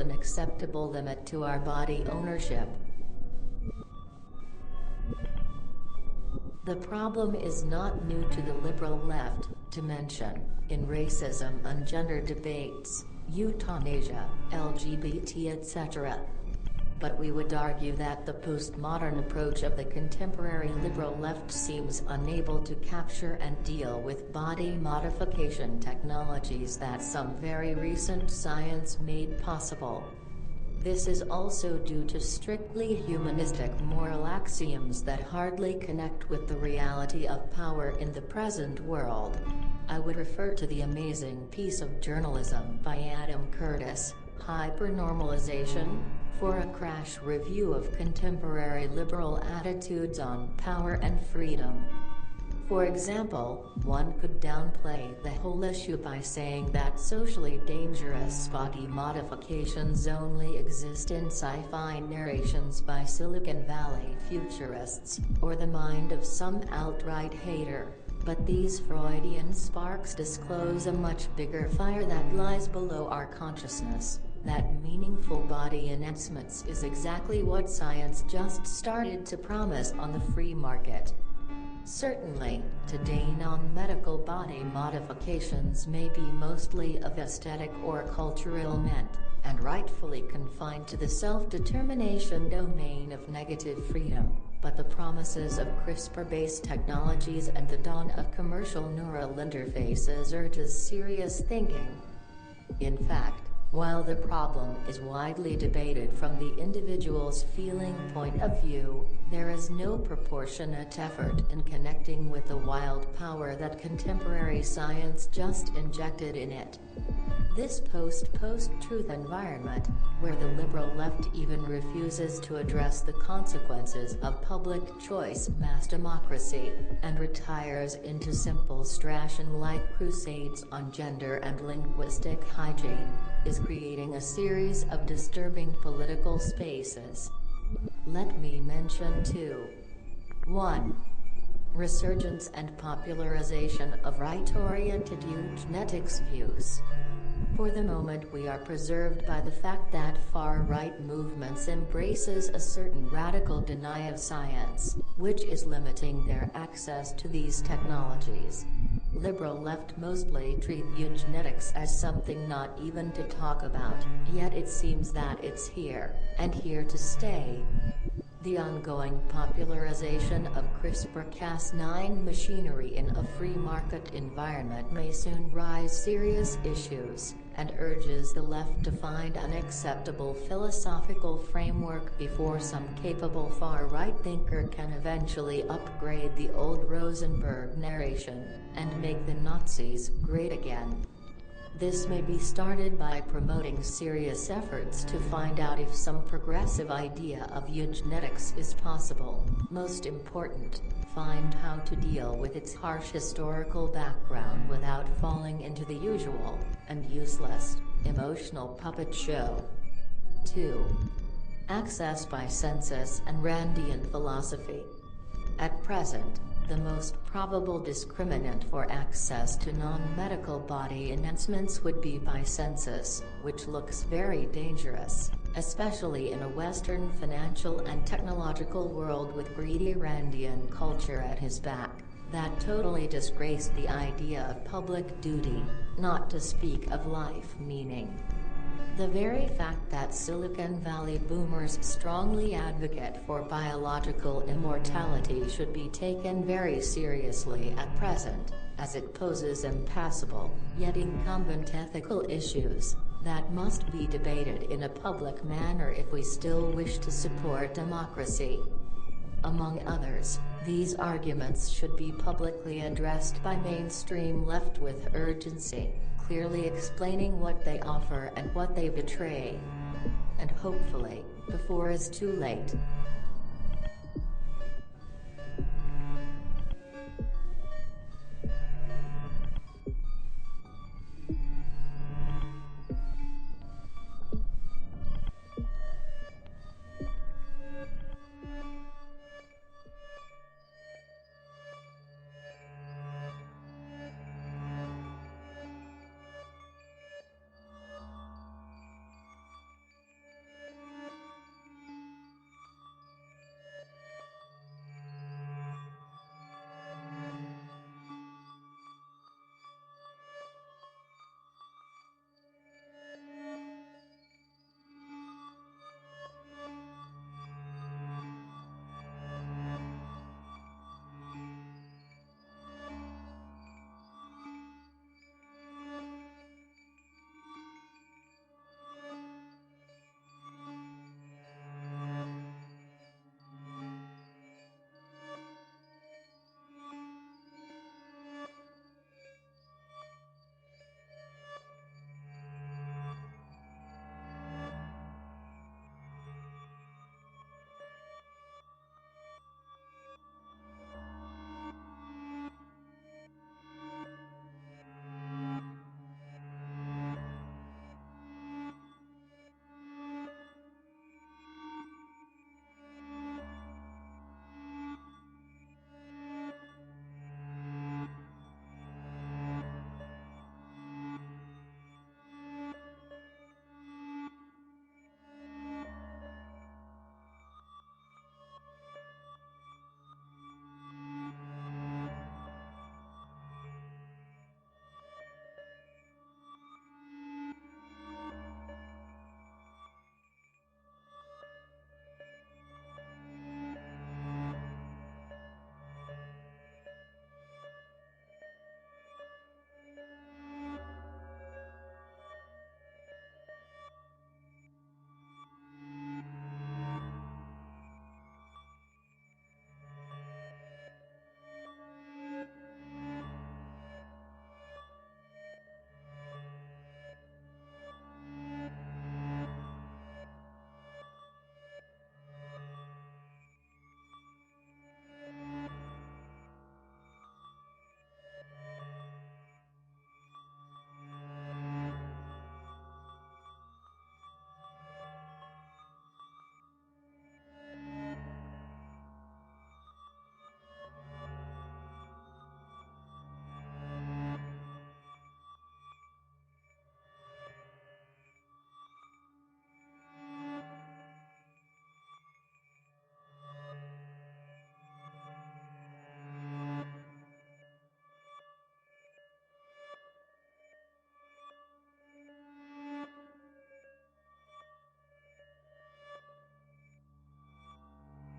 an acceptable limit to our body ownership. The problem is not new to the liberal left, to mention, in racism and gender debates, euthanasia, LGBT etc. But we would argue that the postmodern approach of the contemporary liberal left seems unable to capture and deal with body modification technologies that some very recent science made possible. This is also due to strictly humanistic moral axioms that hardly connect with the reality of power in the present world. I would refer to the amazing piece of journalism by Adam Curtis, Hypernormalization, for a crash review of contemporary liberal attitudes on power and freedom. For example, one could downplay the whole issue by saying that socially dangerous body modifications only exist in sci-fi narrations by Silicon Valley futurists, or the mind of some outright hater. But these Freudian sparks disclose a much bigger fire that lies below our consciousness. That meaningful body enhancements is exactly what science just started to promise on the free market. Certainly, today non-medical body modifications may be mostly of aesthetic or cultural intent, and rightfully confined to the self-determination domain of negative freedom, but the promises of CRISPR-based technologies and the dawn of commercial neural interfaces urges serious thinking. In fact, while the problem is widely debated from the individual's feeling point of view, there is no proportionate effort in connecting with the wild power that contemporary science just injected in it. This post-truth environment, where the liberal left even refuses to address the consequences of public choice mass democracy, and retires into simple Straussian-like crusades on gender and linguistic hygiene, is creating a series of disturbing political spaces. Let me mention two. 1. Resurgence and popularization of right-oriented eugenics views. For the moment we are preserved by the fact that far-right movements embraces a certain radical denial of science, which is limiting their access to these technologies. Liberal left mostly treat eugenetics as something not even to talk about, yet it seems that it's here, and here to stay. The ongoing popularization of CRISPR-Cas9 machinery in a free market environment may soon raise serious issues, and urges the left to find an acceptable philosophical framework before some capable far-right thinker can eventually upgrade the old Rosenberg narration, and make the Nazis great again. This may be started by promoting serious efforts to find out if some progressive idea of eugenetics is possible. Most important, find how to deal with its harsh historical background without falling into the usual, and useless, emotional puppet show. 2. Access by census and Randian philosophy. At present, the most probable discriminant for access to non-medical body enhancements would be by census, which looks very dangerous, especially in a Western financial and technological world with greedy Randian culture at his back, that totally disgraced the idea of public duty, not to speak of life meaning. The very fact that Silicon Valley boomers strongly advocate for biological immortality should be taken very seriously at present, as it poses impassable, yet incumbent ethical issues, that must be debated in a public manner if we still wish to support democracy. Among others, these arguments should be publicly addressed by mainstream left with urgency, clearly explaining what they offer and what they betray. And hopefully, before it's too late.